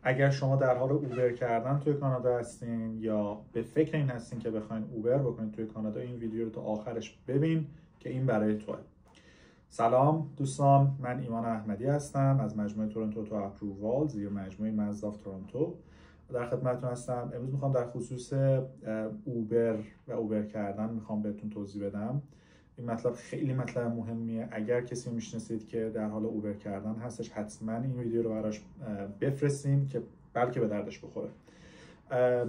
اگر شما در حال اوبر کردن توی کانادا هستین یا به فکر این هستین که بخواین اوبر بکنین توی کانادا، این ویدیو رو تا آخرش ببین که این برای توه. سلام دوستان، من ایمان احمدی هستم از مجموعه تورنتو تو اپرووال، زیر مجموعه مزداف تورنتو در خدمتتون هستم. امروز میخوام در خصوص اوبر و اوبر کردن میخوام بهتون توضیح بدم. این مطلب خیلی مطلب مهمیه. اگر کسی رو میشناسید که در حال اوبر کردن هستش، حتما این ویدیو رو براش بفرستین که بلکه به دردش بخوره.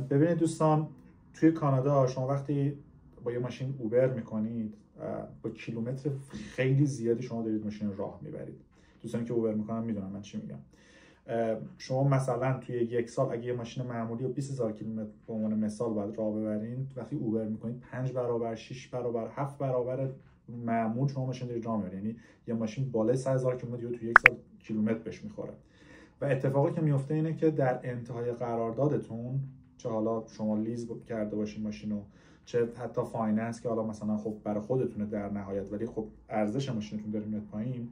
ببینید دوستان، توی کانادا شما وقتی با یه ماشین اوبر میکنید با کیلومتر خیلی زیادی شما دارید ماشین راه میبرید. دوستانی که اوبر میکنن میدونن من چی میگم. شما مثلا توی یک سال اگه یه ماشین معمولی و 20000 کیلومتر به عنوان مثال باید راه ببرید، وقتی اوبر میکنید 5 برابر، 6 برابر، 7 برابر معمول شما ماشین دارید راه میبرید. یعنی یه ماشین بالای 100000 کیلومتر توی یک سال کیلومتر بهش میخوره. و اتفاقی که میفته اینه که در انتهای قراردادتون، چه حالا شما لیز کرده باشین ماشینو، چه حتی فایننس که حالا مثلا خب برای خودتونه در نهایت، ولی خب ارزش ماشینتون داره میاد پایین،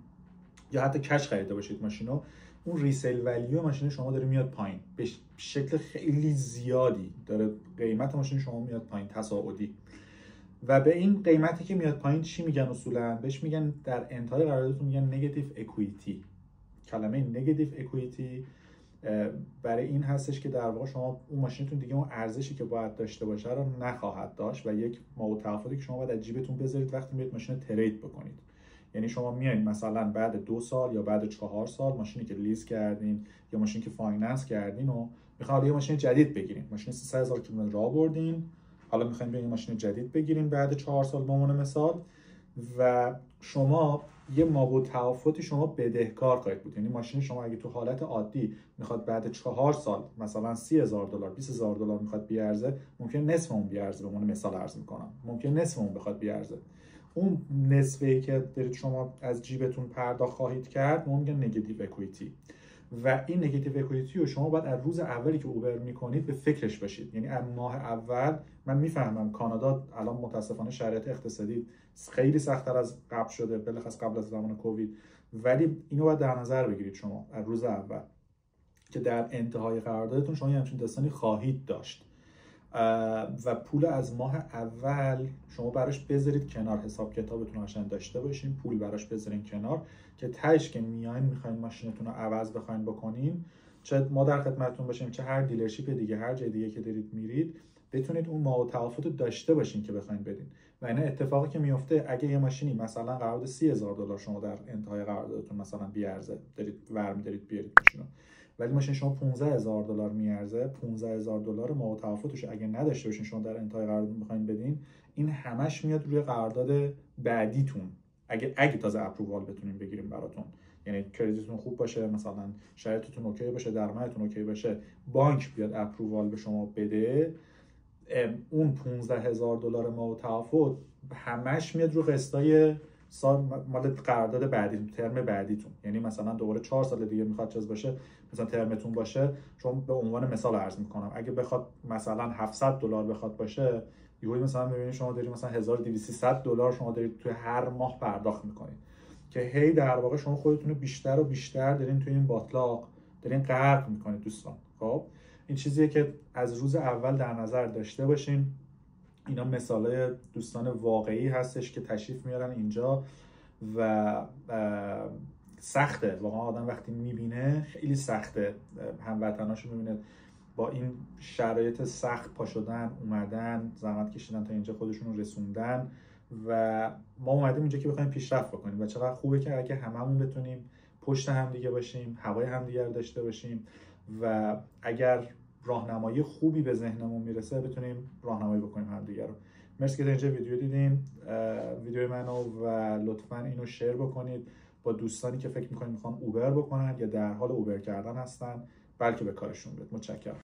یا حتی کش خریده باشید ماشینو، اون ریسیل ولیو ماشین شما داره میاد پایین به شکل خیلی زیادی، داره قیمت ماشین شما میاد پایین تصاعدی. و به این قیمتی که میاد پایین چی میگن اصولا؟ بهش میگن در انتهای قراردادتون میگن نگاتیو اکوئیتی. کلمه نگاتیو اکوئیتی برای این هستش که در واقع شما اون ماشینتون دیگه اون ارزشی که باید داشته باشه رو نخواهد داشت و یک مابعد که شما باید از جیبتون بذارید وقتی میاد ماشین ترید بکنید. یعنی شما میایین مثلا بعد 2 سال یا بعد 4 سال ماشینی که لیز کردین یا ماشینی که فایننس کردین و میخواین یه ماشین جدید بگیرین، ماشین 300000 کیلومتر راه بردین، حالا میخواین یه ماشین جدید بگیرین بعد 4 سال به عنوان مثال، و شما یه مابعد توافتی شما بدهکار خواهید بود. یعنی ماشین شما اگه تو حالت عادی میخواد بعد 4 سال مثلا $30000 $20000 میخواد بیارزه، ممکن نصف اون بیارزه. به عنوان مثال عرض میکنم ممکن نصف اون بخواد بیارزه. اون نصفی که دارید شما از جیبتون پرداخت خواهید کرد ما میگن نگاتیو اکوئیتی. و این نگاتیو اکوئیتی رو شما باید از روز اولی که اوبر میکنید به فکرش باشید. یعنی از ماه اول، من میفهمم کانادا الان متاسفانه شرایط اقتصادی خیلی سخت‌تر از قبل شده، بالاخص قبل از زمان کووید، ولی اینو باید در نظر بگیرید شما از روز اول که در انتهای قراردادتون شما همچین داستانی خواهید داشت و پول از ماه اول شما براش بذارید کنار، حساب کتابتون رو داشته باشین، پول براش بذارین کنار که تهش که میاین میخواین ماشینتون رو عوض بخواین بکنین، چه ما در خدمتتون باشیم چه هر دیلرشیپ دیگه، هر جای دیگه که دارید میرید، بتونید اون مابعد توافت رو داشته باشین که بخواین بدین. و این اتفاقی که میفته اگه یه ماشینی مثلا قرارداد $30000 شما در انتهای قراردادتون مثلا بیارزه، دارید ورمی دارید بیارید ماشینو، ولی ماشین شما $15000 میارزه، $15000 مابعد توافتش اگه نداشته باشین شما در انتهای قرارداد میخواین بدین، این همش میاد روی قرارداد بعدیتون. اگه تازه اپرووال بتونیم بگیریم براتون، یعنی کردیتتون خوب باشه، مثلا شرایطتون اوکی باشه، درآمدتون اوکی باشه، بانک بیاد اپرووال به شما بده، اون $15000 مابعد توافت همش میاد رو قسطای مال قرارداد بعدیتون، ترم بعدیتون. یعنی مثلا دوباره 4 سال دیگه میخواد چیز باشه، مثلا ترمتون باشه، چون به عنوان مثال عرض میکنم اگه بخواد مثلا $700 بخواد باشه، یهو مثلا میبینید شما دارید مثلا $1200 شما دارید توی هر ماه پرداخت میکنید که هی در واقع شما خودتون رو بیشتر و بیشتر دارین توی این باطلاق دارین غرق میکنید دوستان. خب این چیزیه که از روز اول در نظر داشته باشین. اینا مثالای دوستان واقعی هستش که تشریف میارن اینجا و سخته واقعا. آدم وقتی میبینه خیلی سخته، هموطناشو میبینه با این شرایط سخت پا شدن، اومدن زحمت کشیدن تا اینجا خودشون رو رسوندن و ما اومدیم اینجا که بخوایم پیشرفت بکنیم. و چقدر خوبه که اگه هممون بتونیم پشت همدیگه باشیم، هوای همدیگه رو داشته باشیم و اگر راهنمایی خوبی به ذهنمون میرسه بتونیم راهنمایی بکنیم همدیگه رو. مرسی که تا اینجا ویدیو دیدین ویدیو منو و لطفاً اینو شیر بکنید با دوستانی که فکر میکنید میخوان اوبر بکنن یا در حال اوبر کردن هستن، بلکه به کارشون بیاد. متشکرم.